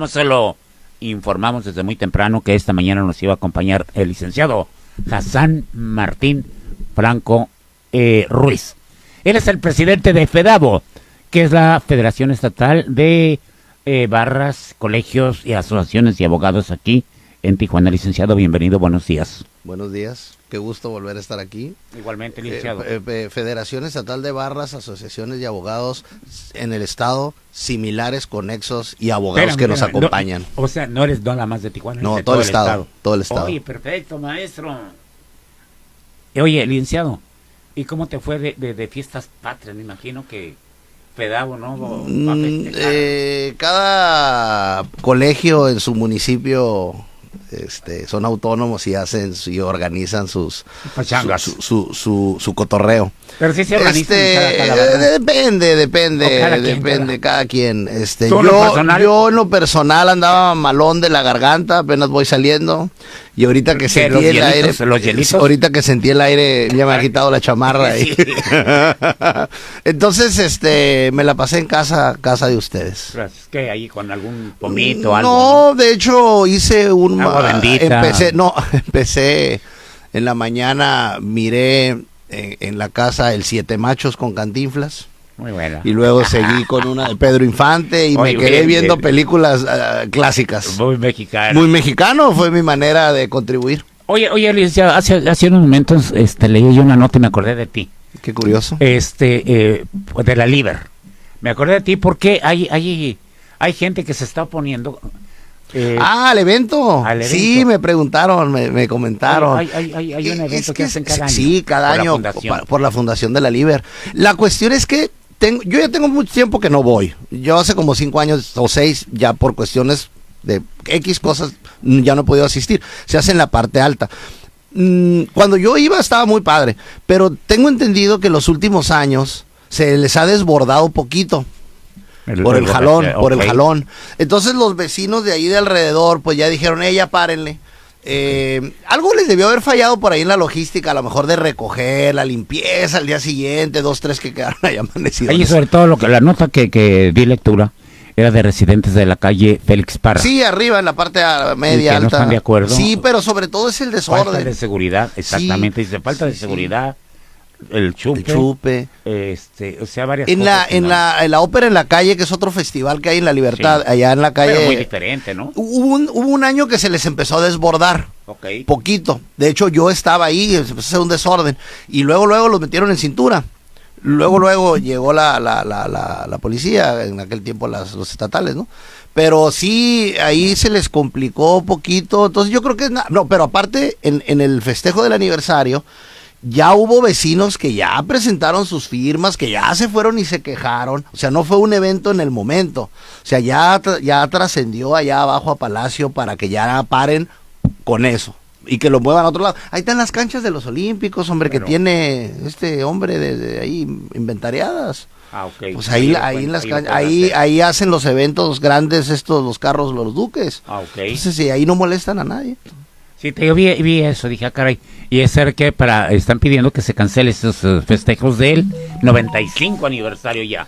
Solo informamos desde muy temprano que esta mañana nos iba a acompañar el licenciado Hassan Martín Franco Ruiz. Él es el presidente de FEDABO, que es la Federación Estatal de Barras, Colegios y Asociaciones de Abogados aquí en Tijuana. Licenciado, bienvenido, buenos días. Buenos días, qué gusto volver a estar aquí. Igualmente, licenciado. Federación Estatal de Barras, Asociaciones de Abogados en el Estado, similares, conexos y abogados que nos acompañan. No, o sea, no eres nada más de Tijuana. No, todo el Estado, todo el Estado. Oye, perfecto, maestro. Oye, licenciado, ¿y cómo te fue de fiestas patrias? Me imagino que FEDABO, ¿no? Va a festejar. Cada colegio en su municipio son autónomos y hacen y organizan sus su cotorreo. Pero sí se organizan cada depende cada quien. Yo en lo personal andaba malón de la garganta, apenas voy saliendo. Y ahorita que sentí el aire, ahorita que sentí el aire, ya me ha quitado la chamarra. Sí. Entonces, me la pasé en casa de ustedes. ¿Qué? ¿Ahí con algún pomito o algo? No, de hecho, hice un... Agua bendita. Empecé en la mañana, miré en la casa el Siete Machos con Cantinflas. Muy buena. Y luego seguí con una de Pedro Infante y me quedé viendo películas clásicas. Muy mexicano. Muy mexicano, fue mi manera de contribuir. Oye, licenciado, hace unos momentos leí yo una nota y me acordé de ti. Qué curioso. De la Liber. Me acordé de ti porque hay gente que se está oponiendo. ¿Al evento? Sí, me preguntaron, me comentaron. Hay un evento que hacen cada año. Sí, cada año por la Fundación de la Liber. La cuestión es que yo ya tengo mucho tiempo que no voy. Yo hace como 5 años o 6, ya por cuestiones de X cosas, ya no he podido asistir. Se hace en la parte alta. Cuando yo iba estaba muy padre, pero tengo entendido que los últimos años se les ha desbordado un poquito. Por el jalón. Entonces los vecinos de ahí de alrededor pues ya dijeron, ya párenle. Algo les debió haber fallado por ahí en la logística, a lo mejor de recoger, la limpieza al día siguiente, 2, 3 que quedaron ahí amanecidos. Ahí sobre todo la nota que di lectura era de residentes de la calle Félix Parra. Sí, arriba en la parte media alta. No están de acuerdo. Sí, pero sobre todo es el desorden. Falta de seguridad, exactamente, dice falta de seguridad. El chupe, o sea, varias cosas. En la ópera en la calle, que es otro festival que hay en La Libertad, allá en la calle. Pero muy diferente, ¿no? Hubo un año que se les empezó a desbordar. Okay. Poquito. De hecho, yo estaba ahí, se empezó a hacer un desorden. Y luego los metieron en cintura. Luego llegó la policía, en aquel tiempo los estatales, ¿no? Pero sí, ahí se les complicó poquito. Entonces yo creo que pero aparte, en el festejo del aniversario, ya hubo vecinos que ya presentaron sus firmas, que ya se fueron y se quejaron. O sea, no fue un evento en el momento. O sea, ya trascendió allá abajo a Palacio para que ya paren con eso y que lo muevan a otro lado. Ahí están las canchas de los Olímpicos, hombre, que tiene este hombre de ahí inventariadas. Okay. Pues ahí en las canchas, ahí hacen los eventos grandes los carros, los Duques. Okay. Entonces, sí, ahí no molestan a nadie. Sí, yo vi eso, dije, caray, y es ser que están pidiendo que se cancele esos festejos del 95 aniversario ya.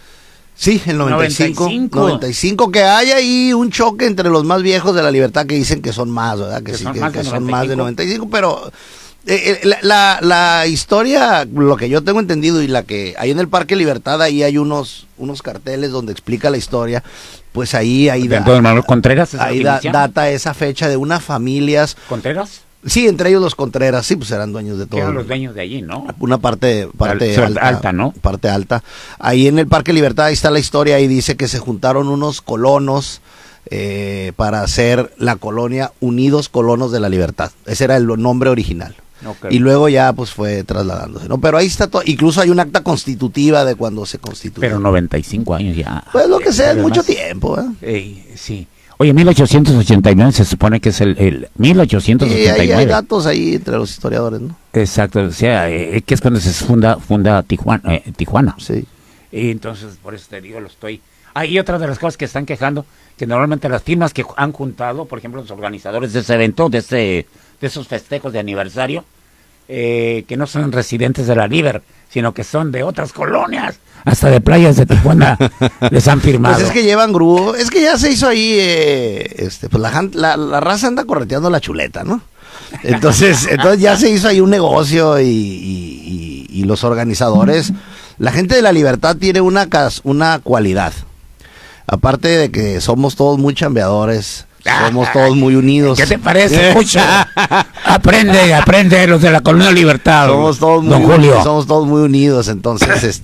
Sí, el 95 que hay ahí un choque entre los más viejos de La Libertad que dicen que son más, ¿verdad? Que son más de 95, pero la historia, lo que yo tengo entendido y la que hay en el Parque Libertad, ahí hay unos carteles donde explica la historia. Pues ahí Manuel Contreras, ahí data esa fecha de unas familias. ¿Contreras? Sí, entre ellos los Contreras, sí, pues eran dueños de todo. Eran los dueños de allí, ¿no? Una parte alta, ¿no? Parte alta. Ahí en el Parque Libertad, ahí está la historia, ahí dice que se juntaron unos colonos para hacer la colonia Unidos Colonos de la Libertad. Ese era el nombre original. Okay. Y luego ya pues fue trasladándose, ¿no? Pero ahí está todo, incluso hay un acta constitutiva de cuando se constituyó. Pero 95 años ya. Pues lo que sea, es mucho tiempo, sí. Oye, 1889 se supone que es el 1889. Y hay datos ahí entre los historiadores, ¿no? Exacto, o sea, que es cuando se funda Tijuana. Sí. Y entonces, por eso te digo, y otra de las cosas que están quejando, que normalmente las firmas que han juntado, por ejemplo, los organizadores de ese evento, de esos festejos de aniversario, que no son residentes de la Liber, sino que son de otras colonias, hasta de playas de Tijuana les han firmado. Pues es que llevan grupo, es que ya se hizo ahí, pues la raza anda correteando la chuleta, ¿no? Entonces ya se hizo ahí un negocio y los organizadores, la gente de La Libertad tiene una cualidad, aparte de que somos todos muy chambeadores, somos todos muy unidos. ¿Qué te parece, mucho? Aprende los de la Colonia Libertad. Somos todos Don Julio. Somos todos muy unidos, entonces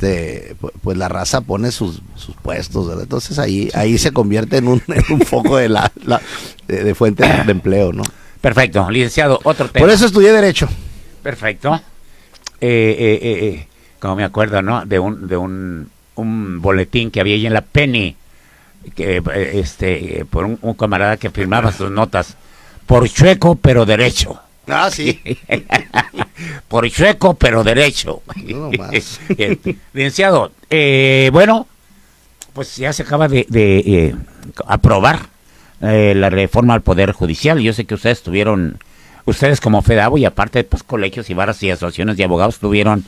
pues la raza pone sus puestos, ¿verdad? Entonces ahí se convierte en un foco de fuente de empleo, ¿no? Perfecto, licenciado, otro tema. Por eso estudié Derecho. Perfecto. Como me acuerdo, ¿no? De un boletín que había ahí en la Penny, que por un camarada que firmaba sus notas, por chueco pero derecho. Ah, sí. Por chueco pero derecho. No más. Bien. Licenciado, bueno, pues ya se acaba de aprobar la reforma al Poder Judicial. Yo sé que ustedes como FEDAVO y aparte pues colegios y varas y asociaciones de abogados tuvieron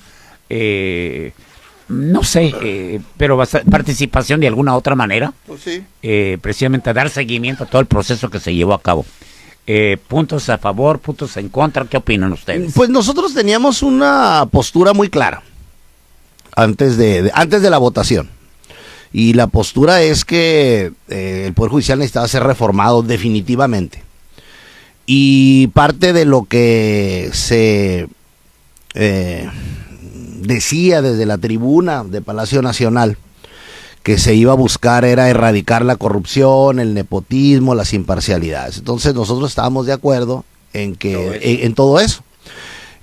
no sé, pero participación de alguna otra manera, Pues sí. precisamente a dar seguimiento a todo el proceso que se llevó a cabo. Puntos a favor, puntos en contra, ¿qué opinan ustedes? Pues nosotros teníamos una postura muy clara antes de la votación. Y la postura es que el Poder Judicial necesitaba ser reformado definitivamente. Y parte de lo que se decía desde la tribuna de Palacio Nacional que se iba a buscar era erradicar la corrupción, el nepotismo, las imparcialidades. Entonces nosotros estábamos de acuerdo en todo eso.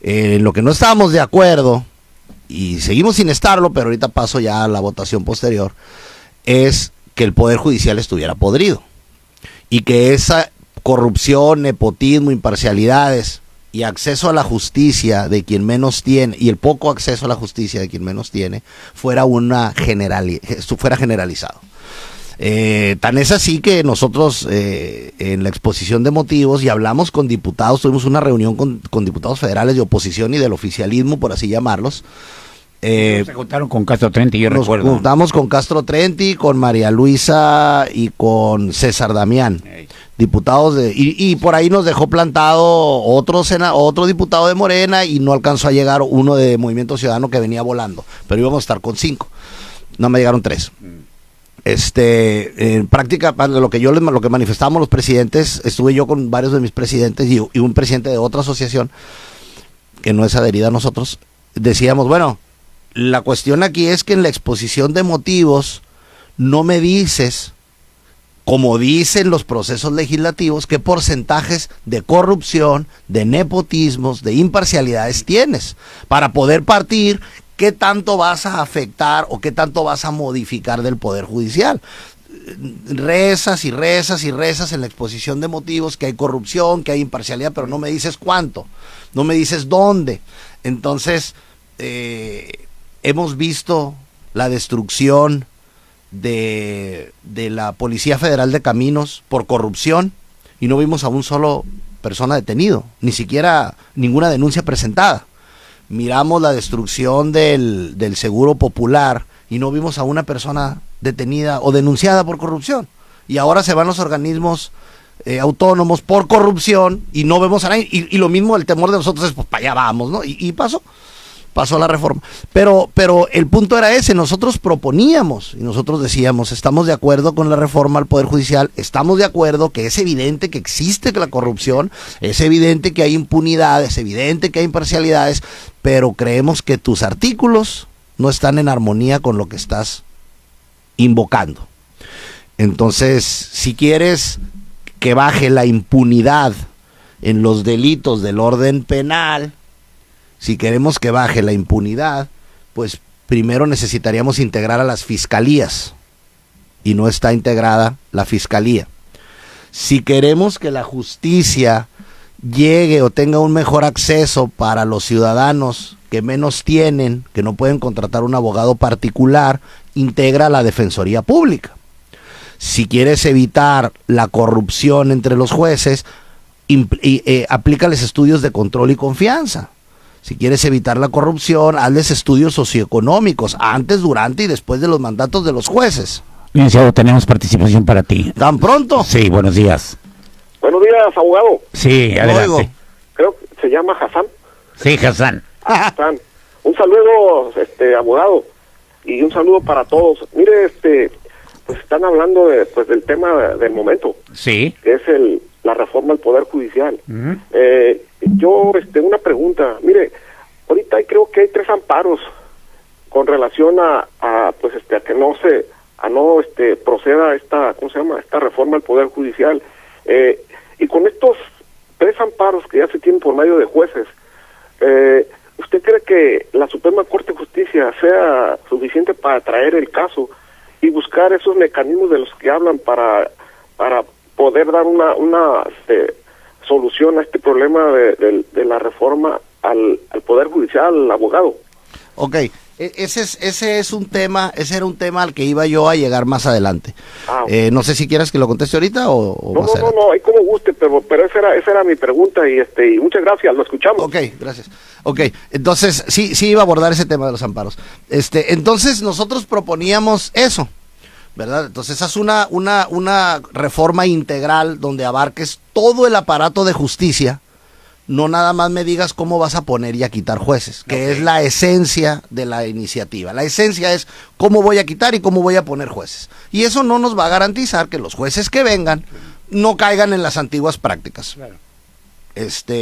Lo que no estábamos de acuerdo, y seguimos sin estarlo, pero ahorita paso ya a la votación posterior, es que el Poder Judicial estuviera podrido y que esa corrupción, nepotismo, imparcialidades y acceso a la justicia de quien menos tiene, y el poco acceso a la justicia de quien menos tiene, fuera generalizado. Tan es así que nosotros en la exposición de motivos, y hablamos con diputados, tuvimos una reunión con diputados federales de oposición y del oficialismo, por así llamarlos. Se juntaron con Castro Trenti, yo recuerdo. Nos juntamos con Castro Trenti, con María Luisa y con César Damián, diputados y por ahí nos dejó plantado otro diputado de Morena, y no alcanzó a llegar uno de Movimiento Ciudadano que venía volando, pero íbamos a estar con 5, no me llegaron 3. En práctica, lo que manifestábamos los presidentes, estuve yo con varios de mis presidentes y un presidente de otra asociación que no es adherida a nosotros, decíamos, bueno, la cuestión aquí es que en la exposición de motivos no me dices, como dicen los procesos legislativos, qué porcentajes de corrupción, de nepotismos, de imparcialidades tienes, para poder partir qué tanto vas a afectar o qué tanto vas a modificar del Poder Judicial. Rezas y rezas y rezas en la exposición de motivos que hay corrupción, que hay imparcialidad, pero no me dices cuánto, no me dices dónde. Entonces, hemos visto la destrucción de la Policía Federal de Caminos por corrupción y no vimos a un solo persona detenido, ni siquiera ninguna denuncia presentada. Miramos la destrucción del Seguro Popular y no vimos a una persona detenida o denunciada por corrupción. Y ahora se van los organismos autónomos por corrupción y no vemos a nadie. Y lo mismo, el temor de nosotros es, pues para allá vamos, ¿no? Y pasó la reforma. Pero el punto era ese, nosotros proponíamos y nosotros decíamos, estamos de acuerdo con la reforma al Poder Judicial, estamos de acuerdo que es evidente que existe la corrupción, es evidente que hay impunidad, es evidente que hay imparcialidades, pero creemos que tus artículos no están en armonía con lo que estás invocando. Entonces, si quieres que baje la impunidad en los delitos del orden penal, si queremos que baje la impunidad, pues primero necesitaríamos integrar a las fiscalías, y no está integrada la fiscalía. Si queremos que la justicia llegue o tenga un mejor acceso para los ciudadanos que menos tienen, que no pueden contratar un abogado particular, integra la Defensoría Pública. Si quieres evitar la corrupción entre los jueces, aplícales estudios de control y confianza. Si quieres evitar la corrupción, hazles estudios socioeconómicos antes, durante y después de los mandatos de los jueces. Licenciado, tenemos participación para ti. ¿Tan pronto? Sí, buenos días. Buenos días, abogado. Sí, adelante. Oigo. Creo que se llama Hassan. Sí, Hassan. Hassan. Un saludo, abogado, y un saludo para todos. Mire, pues están hablando del tema del momento, Sí. que es la reforma al Poder Judicial. Ujú. Yo, una pregunta. Mire, ahorita creo que hay 3 amparos con relación a que no proceda esta reforma al Poder Judicial. Y con estos 3 amparos que ya se tienen por medio de jueces, ¿usted cree que la Suprema Corte de Justicia sea suficiente para traer el caso y buscar esos mecanismos de los que hablan para poder dar una solución a este problema de la reforma al Poder Judicial, abogado? Ok, ese era un tema al que iba yo a llegar más adelante. No sé si quieres que lo conteste ahorita o No, más adelante. no, ahí como guste, pero esa era mi pregunta y muchas gracias, lo escuchamos. Ok, gracias. Ok, entonces sí iba a abordar ese tema de los amparos. Entonces nosotros proponíamos eso, ¿verdad? Entonces haz una reforma integral donde abarques todo el aparato de justicia. No nada más me digas cómo vas a poner y a quitar jueces, que es la esencia de la iniciativa. La esencia es cómo voy a quitar y cómo voy a poner jueces. Y eso no nos va a garantizar que los jueces que vengan no caigan en las antiguas prácticas. Claro.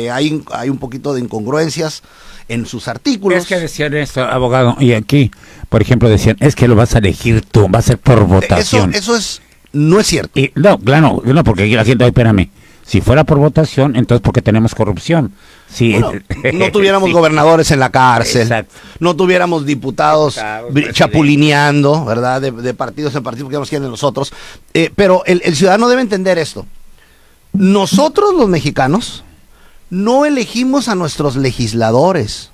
Hay un poquito de incongruencias en sus artículos. Es que decían esto, abogado, y aquí, por ejemplo, decían, es que lo vas a elegir tú, va a ser por votación. Eso no es cierto. Y, no, claro, no, porque aquí la gente, espérame, si fuera por votación, entonces ¿por qué tenemos corrupción? Si, Bueno, no tuviéramos sí. gobernadores en la cárcel, Exacto. no tuviéramos diputados chapulineando, ¿verdad? De partidos en partidos, porque nos quieren los otros. Pero el ciudadano debe entender esto. Nosotros los mexicanos no elegimos a nuestros legisladores,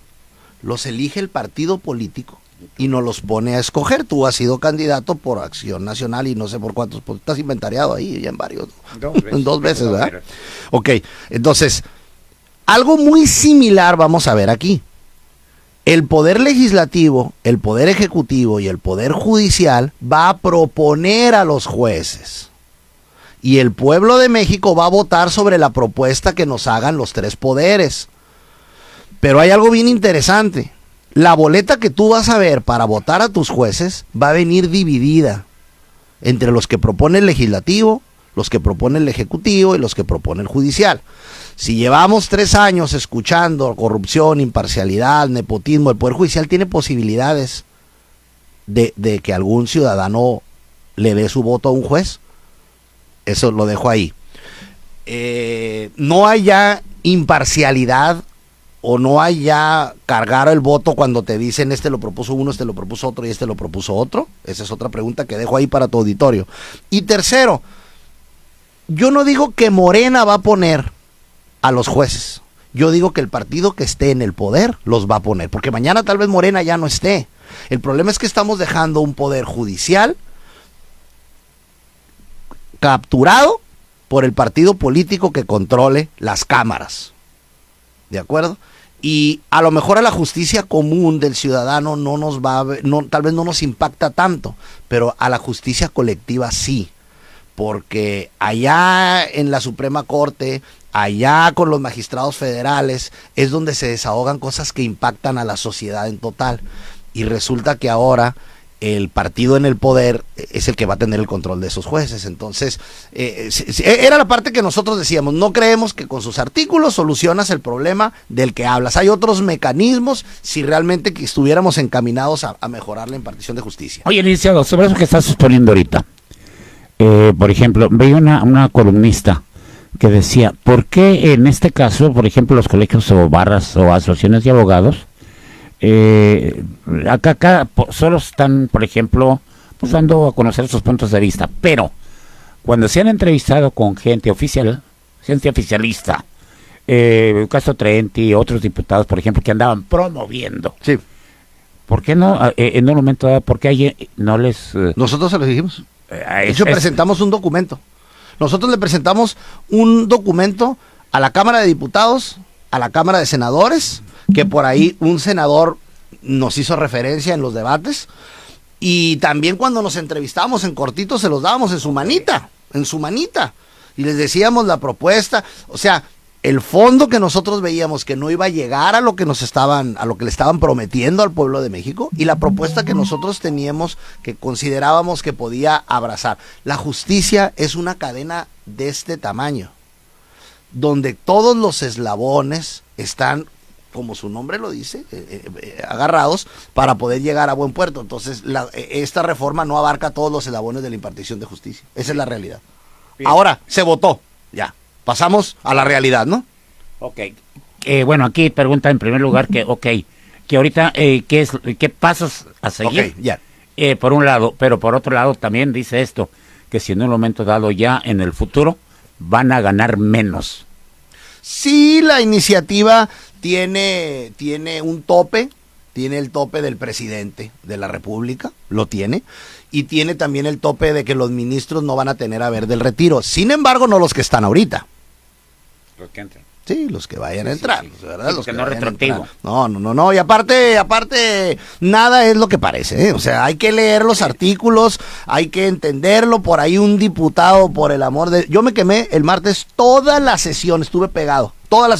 los elige el partido político y nos los pone a escoger. Tú has sido candidato por Acción Nacional y no sé por cuántos, pues, estás inventariado ahí ya en varios. Dos veces, ¿verdad? Ok, entonces, algo muy similar vamos a ver aquí. El poder legislativo, el poder ejecutivo y el poder judicial va a proponer a los jueces. Y el pueblo de México va a votar sobre la propuesta que nos hagan los 3 poderes. Pero hay algo bien interesante. La boleta que tú vas a ver para votar a tus jueces va a venir dividida entre los que propone el legislativo, los que propone el ejecutivo y los que propone el judicial. Si llevamos 3 años escuchando corrupción, imparcialidad, nepotismo, el Poder Judicial tiene posibilidades de que algún ciudadano le dé su voto a un juez. Eso lo dejo ahí. No hay ya imparcialidad o no hay ya cargar el voto cuando te dicen este lo propuso uno, este lo propuso otro y este lo propuso otro. Esa es otra pregunta que dejo ahí para tu auditorio. Y tercero, yo no digo que Morena va a poner a los jueces. Yo digo que el partido que esté en el poder los va a poner, porque mañana tal vez Morena ya no esté. El problema es que estamos dejando un poder judicial capturado por el partido político que controle las cámaras. ¿De acuerdo? Y a lo mejor a la justicia común del ciudadano tal vez no nos impacta tanto, pero a la justicia colectiva sí. Porque allá en la Suprema Corte, allá con los magistrados federales, es donde se desahogan cosas que impactan a la sociedad en total. Y resulta que ahora el partido en el poder es el que va a tener el control de esos jueces. Entonces, era la parte que nosotros decíamos, no creemos que con sus artículos solucionas el problema del que hablas. Hay otros mecanismos si realmente que estuviéramos encaminados a mejorar la impartición de justicia. Oye, licenciado, sobre eso que estás exponiendo ahorita, por ejemplo, veía una columnista que decía, ¿por qué en este caso, por ejemplo, los colegios o barras o asociaciones de abogados, acá solo están, por ejemplo, pues dando a conocer sus puntos de vista, pero cuando se han entrevistado con gente oficialista, Castro Trenti, otros diputados, por ejemplo, que andaban promoviendo, Sí. ¿por qué no, en un momento dado, por qué no les... Nosotros se lo dijimos. De hecho, es- presentamos un documento. Nosotros le presentamos un documento a la Cámara de Diputados, a la Cámara de Senadores, que por ahí un senador nos hizo referencia en los debates, y también cuando nos entrevistábamos en cortito se los dábamos en su manita, y les decíamos la propuesta, o sea, el fondo que nosotros veíamos que no iba a llegar a lo que le estaban prometiendo al pueblo de México, y la propuesta que nosotros teníamos que considerábamos que podía abrazar. La justicia es una cadena de este tamaño, donde todos los eslabones están, como su nombre lo dice, agarrados para poder llegar a buen puerto. Entonces, esta reforma no abarca todos los eslabones de la impartición de justicia. Esa es la realidad. Bien. Ahora, se votó, ya. Pasamos a la realidad, ¿no? Ok. Bueno, aquí pregunta en primer lugar que ahorita, ¿qué pasos a seguir? Ok, ya. Por un lado, pero por otro lado también dice esto, que si en un momento dado ya en el futuro van a ganar menos. Sí, la iniciativa tiene un tope, tiene el tope del presidente de la República, lo tiene, y tiene también el tope de que los ministros no van a tener haber del retiro. Sin embargo, no los que están ahorita. Los que entran. Sí, los que vayan a entrar, sí. ¿verdad? Los que no retroactivo. No, y aparte, nada es lo que parece, ¿eh? O sea, hay que leer los artículos, hay que entenderlo. Por ahí un diputado, por el amor de... Yo me quemé el martes toda la sesión, estuve pegado,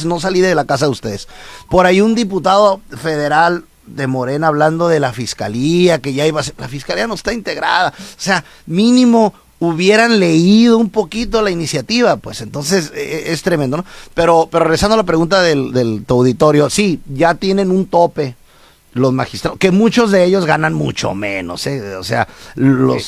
no salí de la casa de ustedes. Por ahí un diputado federal de Morena hablando de la fiscalía, que ya iba a ser... La fiscalía no está integrada, o sea, mínimo hubieran leído un poquito la iniciativa, pues entonces es tremendo, ¿no? Pero regresando a la pregunta del tu auditorio, sí, ya tienen un tope los magistrados, que muchos de ellos ganan mucho menos, o sea, los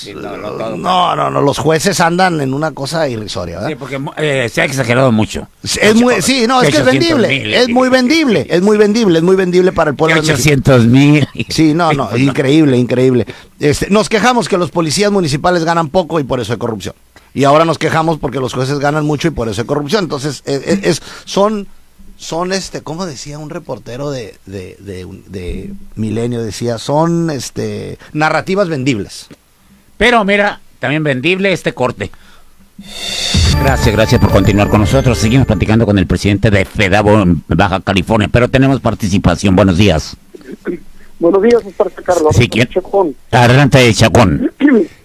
jueces andan en una cosa irrisoria, ¿verdad? Sí, porque se ha exagerado mucho. Es que es vendible, es muy vendible para el pueblo de México. 800,000. Sí, increíble. Nos quejamos que los policías municipales ganan poco y por eso hay corrupción. Y ahora nos quejamos porque los jueces ganan mucho y por eso hay corrupción. Entonces, son ¿cómo decía un reportero de Milenio? Decía, son narrativas vendibles. Pero mira, también vendible este corte. Gracias por continuar con nosotros. Seguimos platicando con el presidente de FEDAVO en Baja California, pero tenemos participación. Buenos días. Buenos días, Esparza Carlos. Sí, ¿quién? Chacón. Adelante, Chacón.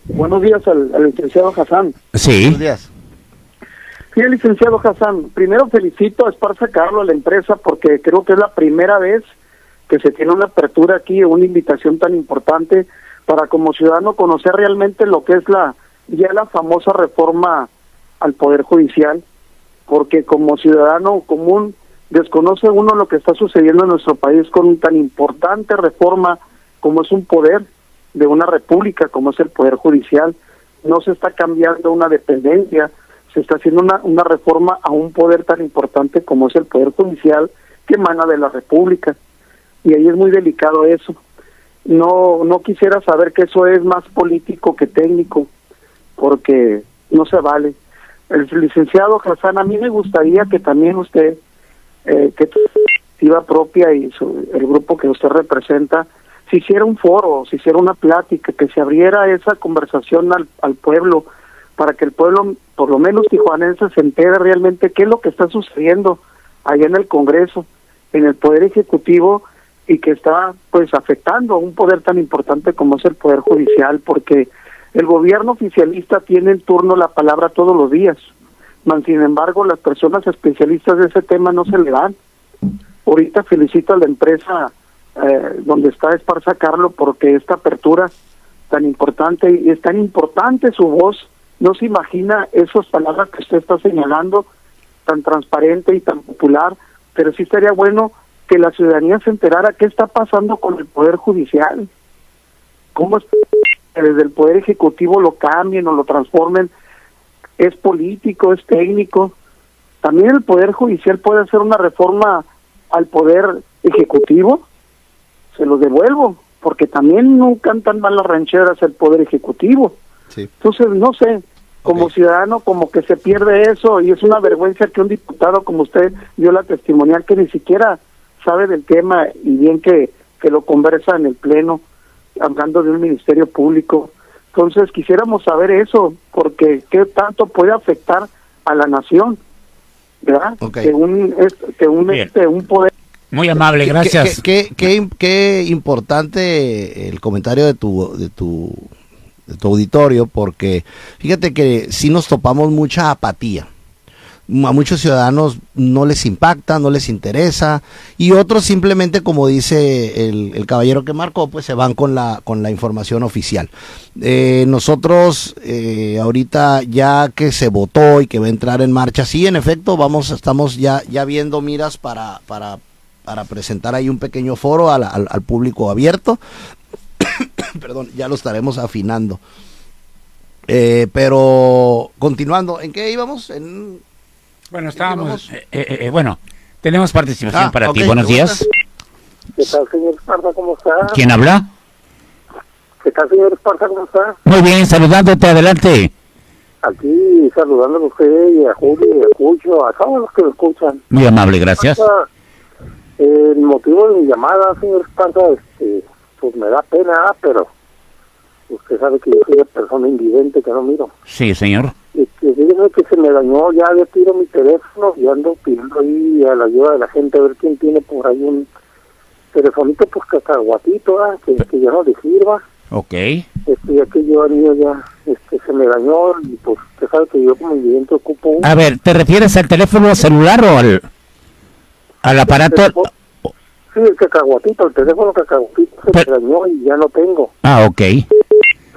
Buenos días al licenciado Hassan. Sí. Buenos días. Sí, licenciado Hassan, primero felicito a Esparza Carlos, a la empresa, porque creo que es la primera vez que se tiene una apertura aquí, una invitación tan importante para como ciudadano conocer realmente lo que es la famosa reforma al Poder Judicial, porque como ciudadano común desconoce uno lo que está sucediendo en nuestro país con una tan importante reforma como es un poder de una república, como es el Poder Judicial. No se está cambiando una dependencia, se está haciendo una reforma a un poder tan importante como es el Poder Judicial, que emana de la República, y ahí es muy delicado eso. No quisiera saber que eso es más político que técnico, porque no se vale. El licenciado Hassan, a mí me gustaría que también usted, que tu iniciativa propia y el grupo que usted representa, se hiciera un foro, se hiciera una plática, que se abriera esa conversación al pueblo, para que el pueblo, por lo menos tijuanense, se entere realmente qué es lo que está sucediendo allá en el Congreso, en el Poder Ejecutivo, y que está pues afectando a un poder tan importante como es el Poder Judicial, porque el gobierno oficialista tiene en turno la palabra todos los días, sin embargo las personas especialistas de ese tema no se le dan. Ahorita felicito a la empresa donde está Esparza Carlos, porque esta apertura tan importante, y es tan importante su voz. No se imagina esas palabras que usted está señalando, tan transparente y tan popular, pero sí estaría bueno que la ciudadanía se enterara qué está pasando con el Poder Judicial. ¿Cómo es que desde el Poder Ejecutivo lo cambien o lo transformen? ¿Es político, es técnico? También el Poder Judicial puede hacer una reforma al Poder Ejecutivo. Se lo devuelvo, porque también no cantan mal las rancheras el Poder Ejecutivo. Sí. Entonces, no sé, como ciudadano, como que se pierde eso, y es una vergüenza que un diputado como usted dio la testimonial, que ni siquiera sabe del tema, y bien que lo conversa en el Pleno, hablando de un ministerio público. Entonces, quisiéramos saber eso, porque qué tanto puede afectar a la nación, ¿verdad? Que un poder Muy amable, gracias. Qué importante el comentario de tu auditorio, porque fíjate que sí nos topamos mucha apatía. A muchos ciudadanos no les impacta, no les interesa, y otros simplemente, como dice el caballero que marcó, pues se van con la información oficial. Nosotros ahorita, ya que se votó y que va a entrar en marcha, sí, en efecto, estamos ya viendo miras para presentar ahí un pequeño foro al público abierto. Perdón, ya lo estaremos afinando. Pero continuando, ¿en qué íbamos? Bueno, estábamos, bueno, tenemos participación para ti. Buenos ¿te días. ¿Qué tal, señor Esparza? ¿Cómo está? ¿Quién habla? ¿Qué tal, señor Esparza? ¿Cómo está? Muy bien, saludándote, adelante. Aquí saludándole a usted y a Julio y a Cucho, a todos los que me escuchan. Muy amable, gracias. El motivo de mi llamada, señor Esparza, pues me da pena, pero usted sabe que yo soy una persona invidente que no miro. Sí, señor. Fíjese que se me dañó, ya le tiro mi teléfono y ando pidiendo ahí a la ayuda de la gente a ver quién tiene por ahí un telefonito, pues cacahuatito, que ya no le sirva. Ok. Ya que yo ya se me dañó, y pues usted sabe que yo como invidente ocupo un... A ver, ¿te refieres al teléfono celular o al aparato? Sí, el cacahuatito, el teléfono cacahuatito se me dañó y ya no tengo. Ah, ok.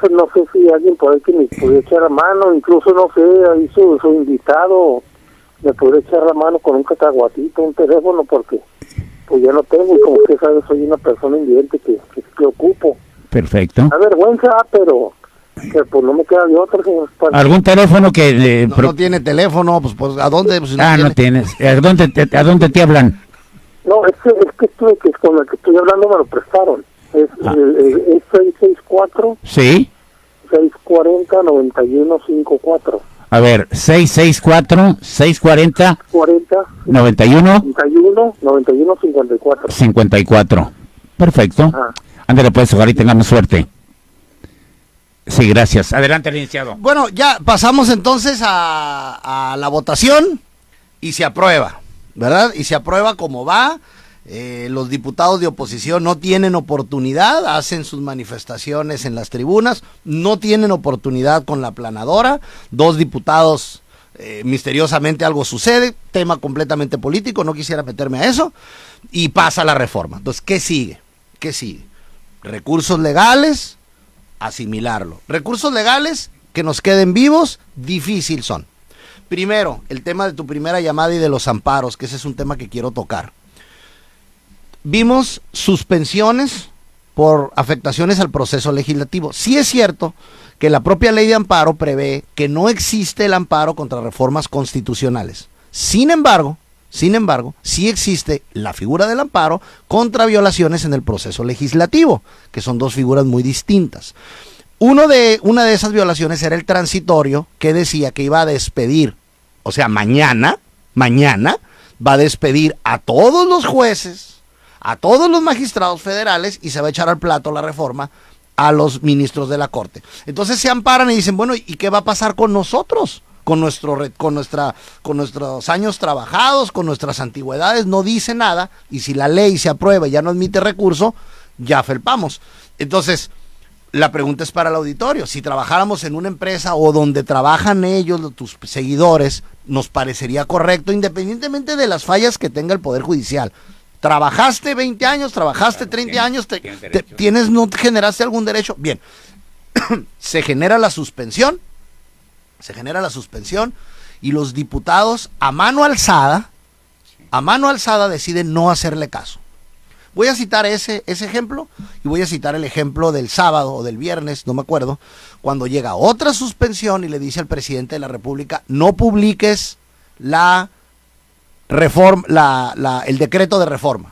No sé si alguien por ahí que me puede echar la mano, incluso no sé, ahí su invitado me puede echar la mano con un cacahuatito, un teléfono, porque pues ya no tengo, y como usted sabe, soy una persona invidente que ocupo. Perfecto. A vergüenza, pero pues no me queda de otra, señor. ¿Algún teléfono que... no tiene teléfono, pues ¿a dónde? Pues, no tienes. ¿A dónde te hablan? No, es que con el que estoy hablando me lo prestaron. Es 664. Sí. 640-9154. A ver, 664-640... 91... 91-54. 54. Perfecto. Ándale pues, ojalá y tengamos suerte. Sí, gracias. Adelante, licenciado. Bueno, ya pasamos entonces a la votación y se aprueba, ¿verdad? Y se aprueba como va. Los diputados de oposición no tienen oportunidad, hacen sus manifestaciones en las tribunas, no tienen oportunidad con la aplanadora. 2 diputados, misteriosamente algo sucede, tema completamente político, no quisiera meterme a eso, y pasa la reforma. Entonces, ¿qué sigue? ¿Qué sigue? Recursos legales, asimilarlo. Recursos legales que nos queden vivos, difícil son. Primero, el tema de tu primera llamada y de los amparos, que ese es un tema que quiero tocar. Vimos suspensiones por afectaciones al proceso legislativo. Sí es cierto que la propia ley de amparo prevé que no existe el amparo contra reformas constitucionales. Sin embargo, sí existe la figura del amparo contra violaciones en el proceso legislativo, que son 2 figuras muy distintas. Una de esas violaciones era el transitorio, que decía que iba a despedir, o sea, mañana va a despedir a todos los jueces, a todos los magistrados federales, y se va a echar al plato la reforma a los ministros de la Corte. Entonces se amparan y dicen, bueno, ¿y qué va a pasar con nosotros? Con nuestros años trabajados, con nuestras antigüedades. No dice nada, y si la ley se aprueba y ya no admite recurso, ya felpamos. Entonces, la pregunta es para el auditorio: si trabajáramos en una empresa o donde trabajan ellos, tus seguidores, nos parecería correcto, independientemente de las fallas que tenga el Poder Judicial. Trabajaste 20 años, trabajaste 30 años, ¿no generaste algún derecho? Bien, se genera la suspensión, y los diputados a mano alzada deciden no hacerle caso. Voy a citar ese ejemplo, y voy a citar el ejemplo del sábado o del viernes, no me acuerdo, cuando llega otra suspensión y le dice al presidente de la República: no publiques el decreto de reforma.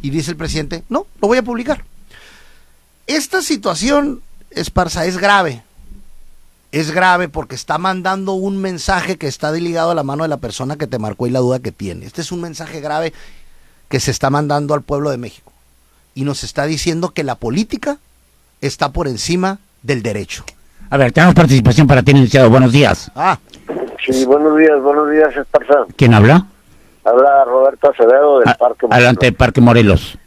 Y dice el presidente: no, lo voy a publicar. Esta situación, Esparza, es grave porque está mandando un mensaje que está ligado a la mano de la persona que te marcó y la duda que tiene. Este es un mensaje grave que se está mandando al pueblo de México, y nos está diciendo que la política está por encima del derecho. A ver, tenemos participación para ti, licenciado. Buenos días. Sí, buenos días, Esparza. ¿Quién habla? Habla Roberto Acevedo del Parque Morelos. Adelante, Parque Morelos.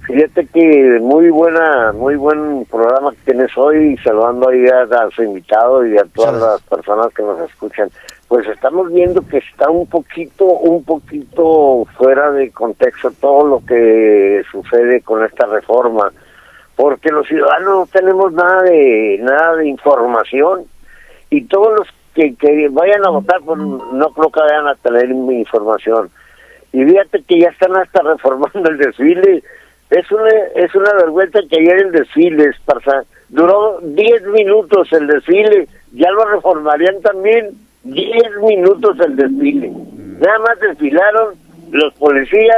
Fíjate que muy buen programa que tienes hoy, saludando ahí a su invitado y a todas las personas que nos escuchan. Pues estamos viendo que está un poquito fuera de contexto todo lo que sucede con esta reforma, porque los ciudadanos no tenemos nada de información, y todos los que vayan a votar, pues no creo que vayan a tener información. Y fíjate que ya están hasta reformando el desfile. Es una vergüenza que ayer el desfile, Esparza, duró 10 minutos el desfile, ya lo reformarían también. 10 minutos el desfile. Nada más desfilaron los policías,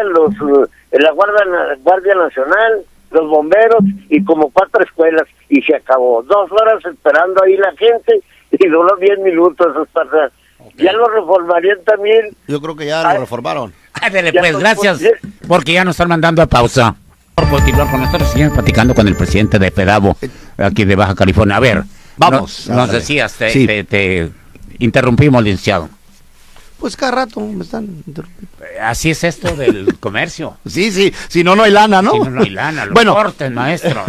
la Guardia Nacional, los bomberos y como 4 escuelas, y se acabó. 2 horas esperando ahí la gente y duró 10 minutos. Okay. Ya lo reformarían también. Yo creo que ya lo reformaron. Ándale, pues, gracias, porque ya nos están mandando a pausa. Por continuar con nosotros, seguimos platicando con el presidente de FEDAVO, aquí de Baja California. A ver, vamos. Nos decías, te interrumpimos, licenciado. Pues cada rato me están interrumpiendo. Así es esto del comercio. Sí, si no hay lana, ¿no? Si no hay lana, los cortes, maestro.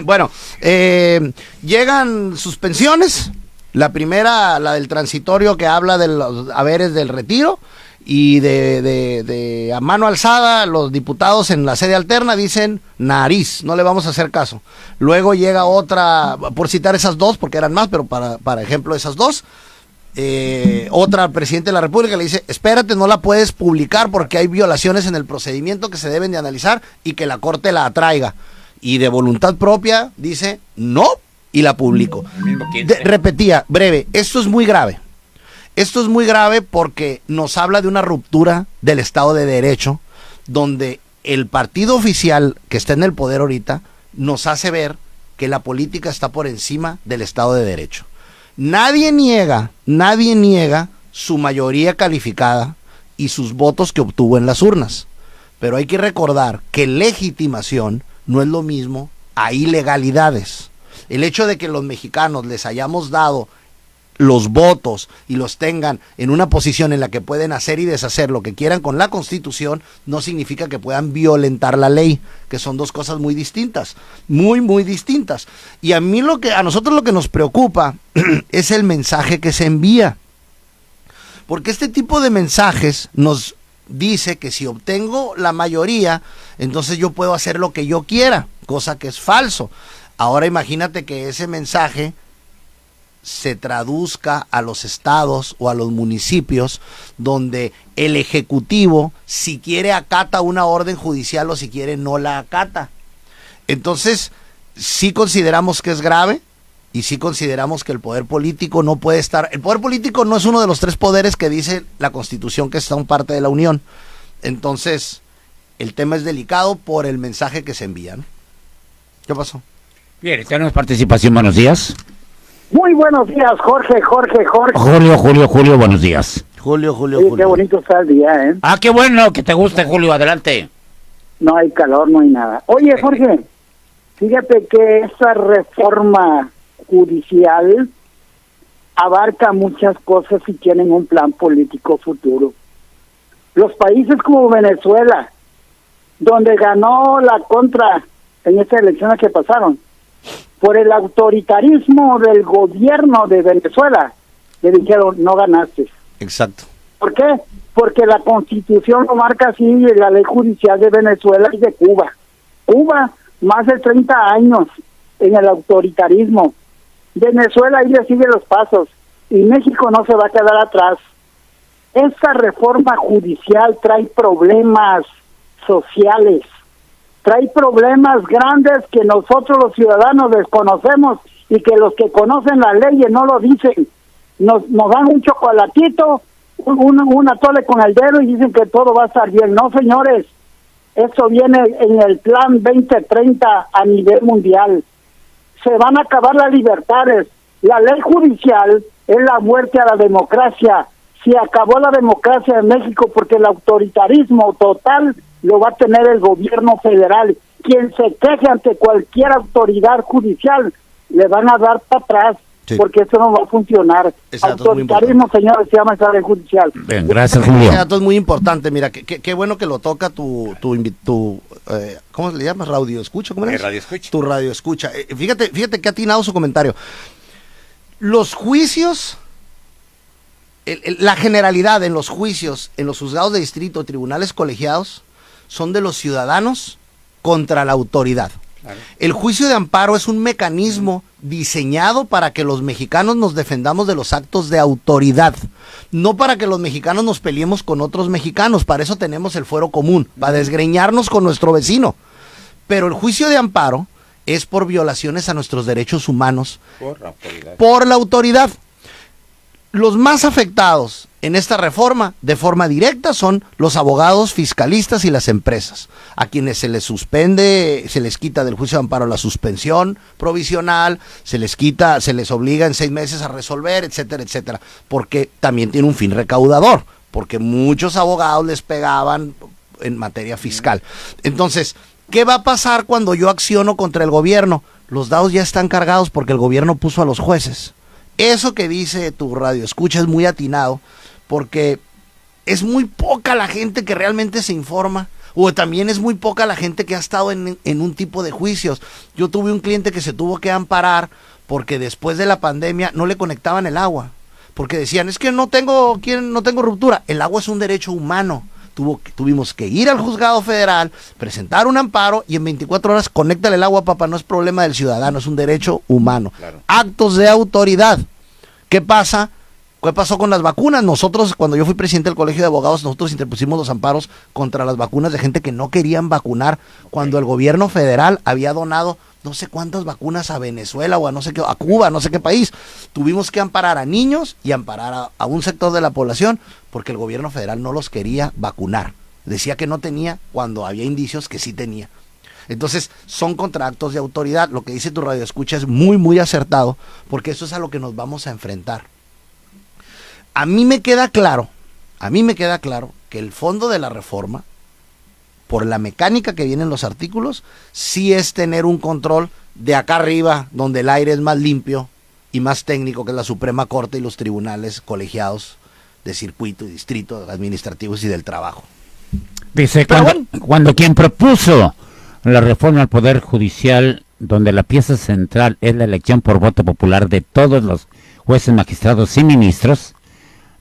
Bueno, llegan suspensiones. La primera, la del transitorio, que habla de los haberes del retiro, y de a mano alzada los diputados en la sede alterna dicen nariz, no le vamos a hacer caso. Luego llega otra, por citar esas dos, porque eran más, pero para ejemplo esas dos, otra al presidente de la República le dice, espérate, no la puedes publicar porque hay violaciones en el procedimiento que se deben de analizar y que la Corte la atraiga. Y de voluntad propia dice no, y la publico. Repetía, breve, esto es muy grave. Esto es muy grave porque nos habla de una ruptura del Estado de Derecho, donde el partido oficial que está en el poder ahorita nos hace ver que la política está por encima del Estado de Derecho. Nadie niega su mayoría calificada y sus votos que obtuvo en las urnas. Pero hay que recordar que legitimación no es lo mismo a ilegalidades. El hecho de que los mexicanos les hayamos dado los votos y los tengan en una posición en la que pueden hacer y deshacer lo que quieran con la Constitución, no significa que puedan violentar la ley, que son dos cosas muy distintas, muy distintas. Y a nosotros lo que nos preocupa es el mensaje que se envía, porque este tipo de mensajes nos dice que si obtengo la mayoría, entonces yo puedo hacer lo que yo quiera, cosa que es falso. Ahora imagínate que ese mensaje se traduzca a los estados o a los municipios, donde el ejecutivo, si quiere, acata una orden judicial, o si quiere, no la acata. Entonces sí consideramos que es grave, y sí consideramos que el poder político no puede estar. El poder político no es uno de los 3 poderes que dice la Constitución que son parte de la Unión. Entonces el tema es delicado por el mensaje que se envía, ¿no? ¿Qué pasó? Bien, tenemos participación. Buenos días. Muy buenos días, Jorge. Julio, buenos días. Julio. Qué bonito está el día, ¿eh? Ah, qué bueno que te guste, Julio, adelante. No hay calor, no hay nada. Oye, Jorge, fíjate que esa reforma judicial abarca muchas cosas y tienen un plan político futuro. Los países como Venezuela, donde ganó la contra en estas elecciones que pasaron, por el autoritarismo del gobierno de Venezuela, le dijeron, no ganaste. Exacto. ¿Por qué? Porque la Constitución lo marca así, la ley judicial de Venezuela y de Cuba. Cuba, más de 30 años en el autoritarismo. Venezuela ahí le sigue los pasos, y México no se va a quedar atrás. Esta reforma judicial trae problemas sociales, trae problemas grandes que nosotros los ciudadanos desconocemos, y que los que conocen las leyes no lo dicen. Nos dan un chocolatito, un atole con el dedo, y dicen que todo va a estar bien. No, señores, esto viene en el plan 2030 a nivel mundial. Se van a acabar las libertades. La ley judicial es la muerte a la democracia. Se acabó la democracia en México porque el autoritarismo total lo va a tener el gobierno federal. Quien se queje ante cualquier autoridad judicial le van a dar para atrás. Sí. porque eso no va a funcionar. Exacto, es muy Autoritarismo, señores, se llama esa ley judicial. Bien, gracias, Ese Julio. dato es muy importante, mira, qué bueno que lo toca tu ¿cómo le llamas? ¿Radio escucha? ¿Cómo es? Radio escucha. Tu radio escucha. Fíjate que ha atinado su comentario. Los juicios, la generalidad en los juicios, en los juzgados de distrito, tribunales colegiados, son de los ciudadanos contra la autoridad. Claro. El juicio de amparo es un mecanismo diseñado para que los mexicanos nos defendamos de los actos de autoridad, no para que los mexicanos nos peleemos con otros mexicanos. Para eso tenemos el fuero común, para desgreñarnos con nuestro vecino. Pero el juicio de amparo es por violaciones a nuestros derechos humanos por la autoridad. Los más afectados en esta reforma de forma directa son los abogados, fiscalistas y las empresas, a quienes se les suspende, se les quita del juicio de amparo la suspensión provisional, se les obliga en 6 meses a resolver, etcétera, etcétera, porque también tiene un fin recaudador, porque muchos abogados les pegaban en materia fiscal. Entonces, ¿qué va a pasar cuando yo acciono contra el gobierno? Los dados ya están cargados porque el gobierno puso a los jueces. Eso que dice tu radio escucha es muy atinado, porque es muy poca la gente que realmente se informa, o también es muy poca la gente que ha estado en un tipo de juicios. Yo tuve un cliente que se tuvo que amparar porque después de la pandemia no le conectaban el agua, porque decían, es que no tengo ruptura. El agua es un derecho humano. Tuvimos que ir al juzgado federal, presentar un amparo y en 24 horas conéctale el agua, papá. No es problema del ciudadano, es un derecho humano. Claro. Actos de autoridad. ¿Qué pasa? ¿Qué pasó con las vacunas? Nosotros, cuando yo fui presidente del Colegio de Abogados, nosotros interpusimos los amparos contra las vacunas de gente que no querían vacunar, cuando el gobierno federal había donado no sé cuántas vacunas a Venezuela o a no sé qué, a Cuba, no sé qué país. Tuvimos que amparar a niños y amparar a un sector de la población porque el gobierno federal no los quería vacunar. Decía que no tenía cuando había indicios que sí tenía. Entonces, son contra actos de autoridad. Lo que dice tu radio escucha es muy, muy acertado, porque eso es a lo que nos vamos a enfrentar. A mí me queda claro que el fondo de la reforma, por la mecánica que viene en los artículos, sí es tener un control de acá arriba, donde el aire es más limpio y más técnico, que es la Suprema Corte y los tribunales colegiados de circuito y distrito, administrativos y del trabajo. Dice, cuando quien propuso la reforma al Poder Judicial, donde la pieza central es la elección por voto popular de todos los jueces, magistrados y ministros,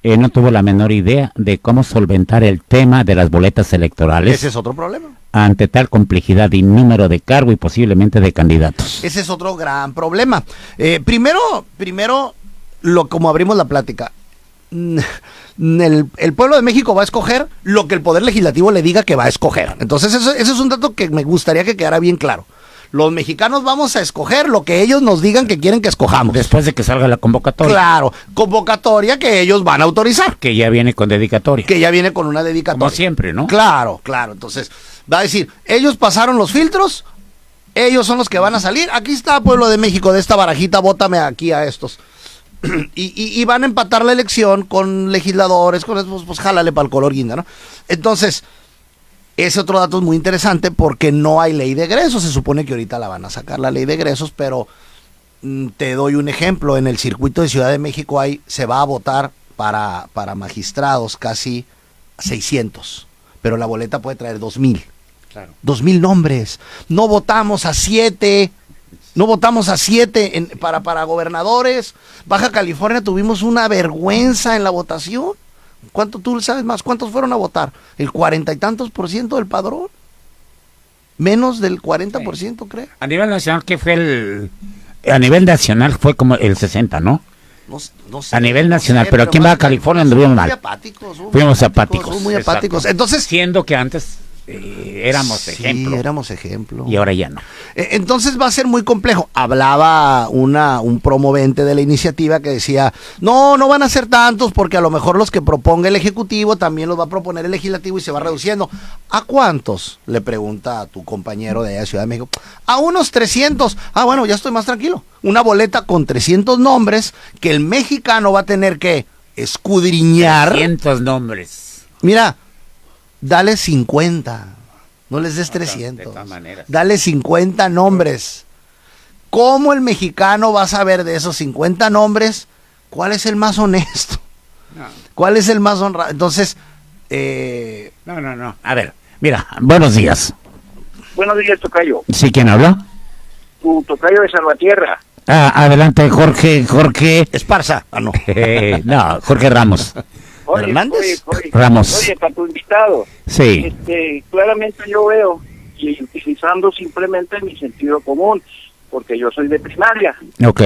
no tuvo la menor idea de cómo solventar el tema de las boletas electorales. Ese es otro problema. Ante tal complejidad y número de cargo y posiblemente de candidatos. Ese es otro gran problema. Primero, como abrimos la plática, el pueblo de México va a escoger lo que el Poder Legislativo le diga que va a escoger. Entonces, eso es un dato que me gustaría que quedara bien claro. Los mexicanos vamos a escoger lo que ellos nos digan que quieren que escojamos. Después de que salga la convocatoria. Claro, convocatoria que ellos van a autorizar. Que ya viene con dedicatoria. Que ya viene con una dedicatoria. Como siempre, ¿no? Claro. Entonces, va a decir, ellos pasaron los filtros, ellos son los que van a salir. Aquí está, pueblo de México, de esta barajita, bótame aquí a estos. y van a empatar la elección con legisladores, con eso, pues jálale para el color guinda, ¿no? Entonces, ese otro dato es muy interesante porque no hay ley de egresos. Se supone que ahorita la van a sacar la ley de egresos, pero te doy un ejemplo. En el circuito de Ciudad de México se va a votar para magistrados casi 600, pero la boleta puede traer 2,000. Claro. 2,000 nombres. No votamos a 7. Para gobernadores. Baja California tuvimos una vergüenza en la votación. ¿Cuánto tú sabes más? ¿Cuántos fueron a votar? ¿El 40 y tantos % del padrón? Menos del 40%, creo. A nivel nacional, ¿qué fue a nivel nacional fue como el 60, ¿no? No sé. A nivel nacional, pero aquí en Baja California anduvimos mal. Fuimos apáticos. Muy apáticos. Entonces, siendo que antes éramos ejemplo. Sí, éramos ejemplo. Y ahora ya no. Entonces va a ser muy complejo. Hablaba un promovente de la iniciativa que decía, no van a ser tantos porque a lo mejor los que proponga el Ejecutivo también los va a proponer el Legislativo y se va reduciendo. ¿A cuántos? Le pregunta a tu compañero de allá de Ciudad de México. A unos 300. Bueno, ya estoy más tranquilo. Una boleta con 300 nombres que el mexicano va a tener que escudriñar. 300 nombres. Mira, dale 50, no les des 300. De todas maneras. Dale 50 nombres. ¿Cómo el mexicano va a saber de esos 50 nombres cuál es el más honesto? No. ¿Cuál es el más honrado? Entonces, No. A ver, mira, buenos días. Buenos días, tocayo. ¿Sí, quién habla? Tu tocayo de Salvatierra. Adelante, Jorge. Esparza. Ah, no. No, Jorge Ramos. Oye, ¿Hernández? Ramos. Oye, para tu invitado. Sí. Claramente yo veo, y utilizando simplemente mi sentido común, porque yo soy de primaria, Ok.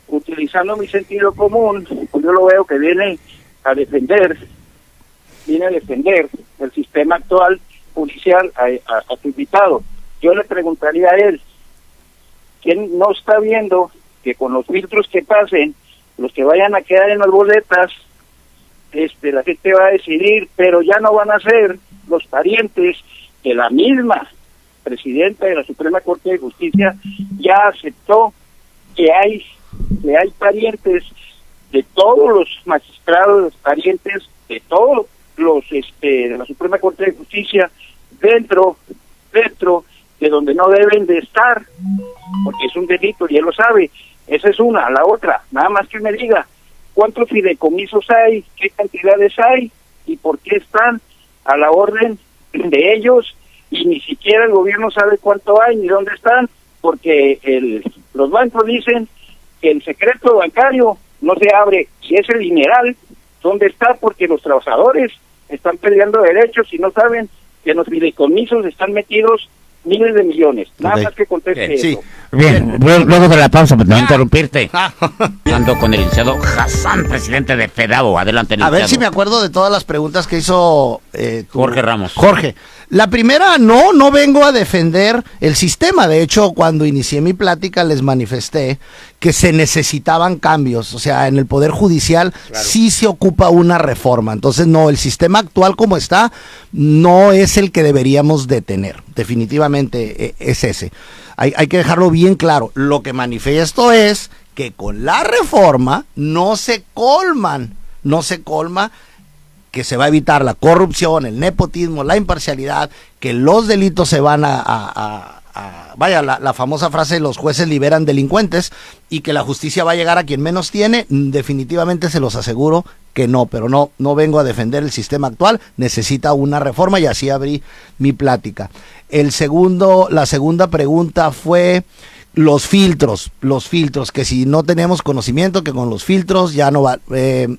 utilizando mi sentido común, pues yo lo veo que viene a defender el sistema actual judicial a tu invitado. Yo le preguntaría a él, ¿quién no está viendo que con los filtros que pasen, los que vayan a quedar en las boletas, la gente va a decidir, pero ya no van a ser los parientes que la misma presidenta de la Suprema Corte de Justicia ya aceptó que hay parientes de todos los magistrados, parientes de todos los de la Suprema Corte de Justicia dentro de donde no deben de estar, porque es un delito y él lo sabe. Esa es una. La otra, nada más que me diga cuántos fideicomisos hay, qué cantidades hay y por qué están a la orden de ellos, y ni siquiera el gobierno sabe cuánto hay ni dónde están, porque los bancos dicen que el secreto bancario no se abre. Si es el dineral, ¿dónde está? Porque los trabajadores están peleando derechos y no saben que en los fideicomisos están metidos miles de millones. Nada más que conteste eso. Sí. Bien, luego de la pausa, pues no interrumpirte. Ando con el licenciado Hassan, presidente de FEDAVO. Adelante, A licenciado. ver si me acuerdo de todas las preguntas que hizo Jorge Ramos. Jorge. La primera, no vengo a defender el sistema. De hecho, cuando inicié mi plática les manifesté que se necesitaban cambios. O sea, en el Poder Judicial sí se ocupa una reforma. Entonces, no, el sistema actual como está no es el que deberíamos de tener. Definitivamente es ese. Hay que dejarlo bien claro. Lo que manifiesto es que con la reforma no se colma que se va a evitar la corrupción, el nepotismo, la imparcialidad, que los delitos se van vaya, la famosa frase, los jueces liberan delincuentes, y que la justicia va a llegar a quien menos tiene. Definitivamente se los aseguro que no, pero no vengo a defender el sistema actual, necesita una reforma, y así abrí mi plática. La segunda pregunta fue los filtros, que si no tenemos conocimiento, que con los filtros ya no va.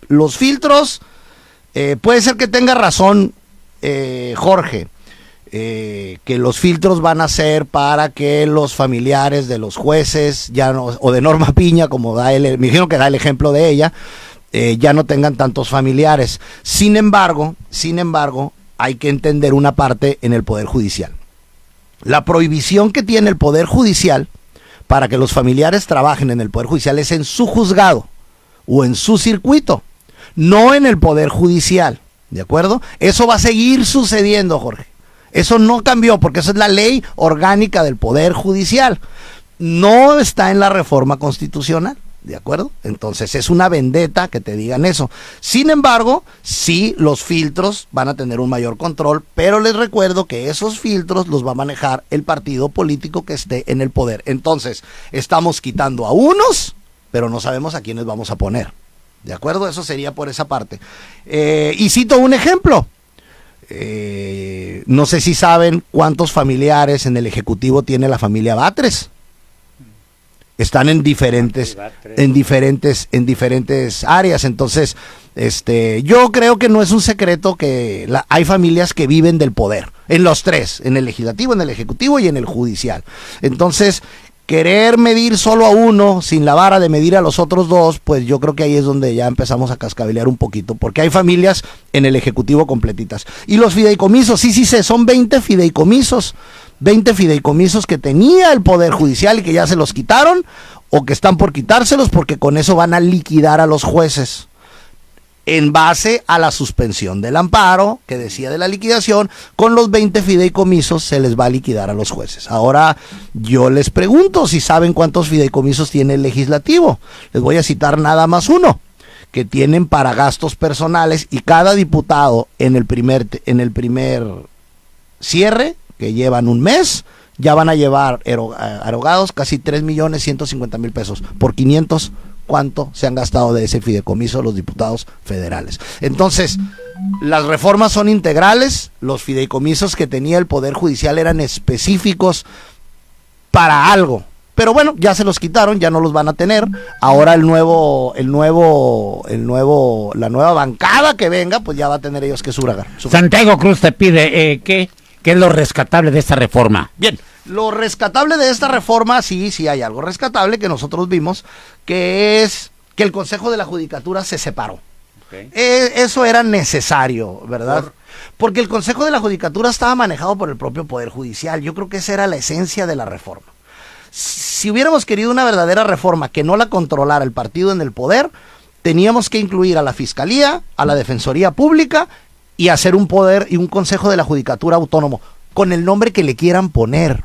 Los filtros, puede ser que tenga razón Jorge, que los filtros van a ser para que los familiares de los jueces, ya no, o de Norma Piña, como me imagino que da el ejemplo de ella, ya no tengan tantos familiares. Sin embargo, hay que entender una parte en el Poder Judicial. La prohibición que tiene el Poder Judicial para que los familiares trabajen en el Poder Judicial es en su juzgado o en su circuito, no en el Poder Judicial, ¿de acuerdo? Eso va a seguir sucediendo, Jorge. Eso no cambió, porque eso es la ley orgánica del Poder Judicial. No está en la reforma constitucional, ¿de acuerdo? Entonces es una vendetta que te digan eso. Sin embargo, sí, los filtros van a tener un mayor control, pero les recuerdo que esos filtros los va a manejar el partido político que esté en el poder. Entonces, estamos quitando a unos, pero no sabemos a quiénes vamos a poner. ¿De acuerdo? Eso sería por esa parte. Y cito un ejemplo. No sé si saben cuántos familiares en el Ejecutivo tiene la familia Batres. Están en diferentes áreas. Entonces, yo creo que no es un secreto que hay familias que viven del poder, en los tres, en el legislativo, en el ejecutivo y en el judicial. Entonces, querer medir solo a uno sin la vara de medir a los otros dos, pues yo creo que ahí es donde ya empezamos a cascabelear un poquito, porque hay familias en el ejecutivo completitas. Y los fideicomisos, sí, son 20 fideicomisos que tenía el Poder Judicial y que ya se los quitaron, o que están por quitárselos, porque con eso van a liquidar a los jueces. En base a la suspensión del amparo, que decía de la liquidación, con los 20 fideicomisos se les va a liquidar a los jueces. Ahora, yo les pregunto si saben cuántos fideicomisos tiene el legislativo. Les voy a citar nada más uno, que tienen para gastos personales, y cada diputado en el primer cierre, que llevan un mes, ya van a llevar erogados casi 3.150.000 pesos. Por 500, ¿cuánto se han gastado de ese fideicomiso los diputados federales? Entonces, las reformas son integrales, los fideicomisos que tenía el Poder Judicial eran específicos para algo. Pero bueno, ya se los quitaron, ya no los van a tener. Ahora la nueva bancada que venga, pues ya va a tener ellos que sufragar. Santiago Cruz te pide, ¿qué es lo rescatable de esta reforma? Bien, lo rescatable de esta reforma, sí hay algo rescatable que nosotros vimos, que es que el Consejo de la Judicatura se separó. Okay. Eso era necesario, ¿verdad? Porque el Consejo de la Judicatura estaba manejado por el propio Poder Judicial. Yo creo que esa era la esencia de la reforma. Si hubiéramos querido una verdadera reforma que no la controlara el partido en el poder, teníamos que incluir a la Fiscalía, a la Defensoría Pública y hacer un poder y un Consejo de la Judicatura autónomo, con el nombre que le quieran poner,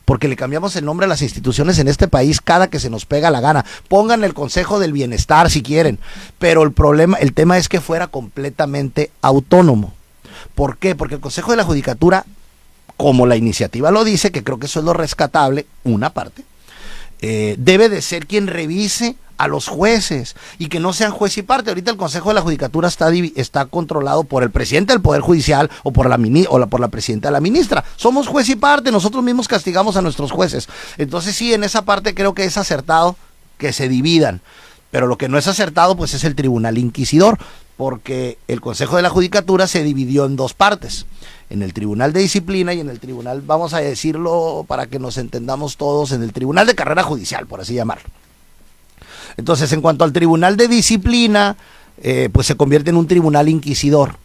porque le cambiamos el nombre a las instituciones en este país cada que se nos pega la gana. Pongan el Consejo del Bienestar si quieren, pero el tema es que fuera completamente autónomo. ¿Por qué? Porque el Consejo de la Judicatura, como la iniciativa lo dice, que creo que eso es lo rescatable, una parte, debe de ser quien revise a los jueces y que no sean juez y parte. Ahorita el Consejo de la Judicatura está controlado por el presidente del Poder Judicial o por la presidenta de la ministra. Somos juez y parte, nosotros mismos castigamos a nuestros jueces. Entonces sí, en esa parte creo que es acertado que se dividan, pero lo que no es acertado pues es el Tribunal Inquisidor, porque el Consejo de la Judicatura se dividió en dos partes, en el Tribunal de Disciplina y en el Tribunal, vamos a decirlo para que nos entendamos todos, en el Tribunal de Carrera Judicial, por así llamarlo. Entonces, en cuanto al Tribunal de Disciplina, pues se convierte en un tribunal inquisidor,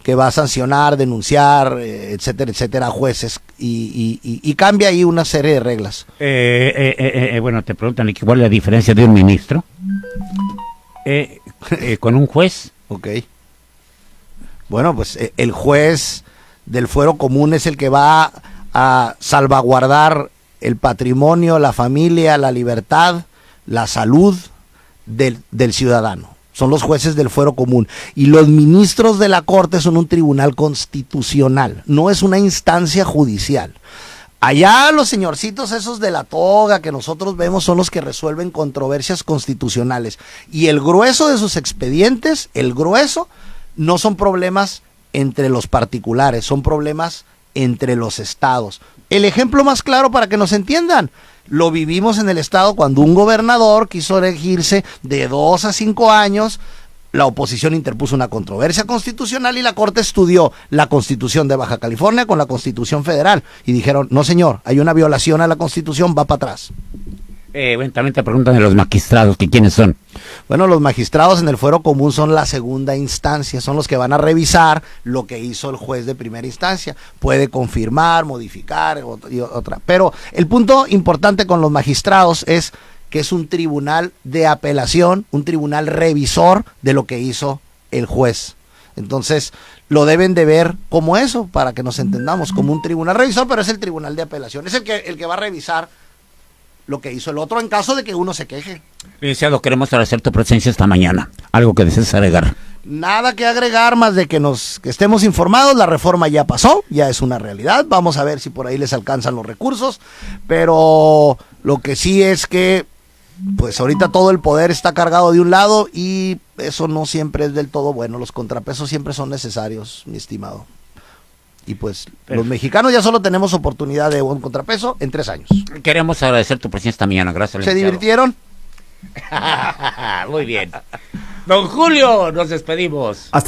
que va a sancionar, denunciar, etcétera, etcétera, a jueces, y cambia ahí una serie de reglas. Bueno, te preguntan, ¿cuál es la diferencia de un ministro con un juez? Ok. Bueno, pues el juez del fuero común es el que va a salvaguardar el patrimonio, la familia, la libertad, la salud del ciudadano. Son los jueces del fuero común. Y los ministros de la Corte son un tribunal constitucional, no es una instancia judicial. Allá los señorcitos esos de la toga que nosotros vemos son los que resuelven controversias constitucionales. Y el grueso de sus expedientes, no son problemas entre los particulares, son problemas entre los estados. El ejemplo más claro para que nos entiendan, lo vivimos en el estado cuando un gobernador quiso elegirse de 2 a 5 años, la oposición interpuso una controversia constitucional y la Corte estudió la Constitución de Baja California con la Constitución Federal y dijeron, no señor, hay una violación a la Constitución, va para atrás. Bueno, también te preguntan de los magistrados, que quiénes son. Bueno, los magistrados en el fuero común son la segunda instancia, son los que van a revisar lo que hizo el juez de primera instancia. Puede confirmar, modificar y otra. Pero el punto importante con los magistrados es que es un tribunal de apelación, un tribunal revisor de lo que hizo el juez. Entonces, lo deben de ver como eso, para que nos entendamos, como un tribunal revisor, pero es el tribunal de apelación, es el que va a revisar lo que hizo el otro en caso de que uno se queje. Licenciado, queremos agradecer tu presencia esta mañana. ¿Algo que desees agregar? Nada que agregar más de que estemos informados. La reforma ya pasó, ya es una realidad. Vamos a ver si por ahí les alcanzan los recursos. Pero lo que sí es que pues ahorita todo el poder está cargado de un lado y eso no siempre es del todo bueno. Los contrapesos siempre son necesarios, mi estimado. Y pues los mexicanos ya solo tenemos oportunidad de un contrapeso en 3 años. Queremos agradecer tu presencia esta mañana. Gracias. ¿Se divirtieron? Muy bien. Don Julio, nos despedimos. Hasta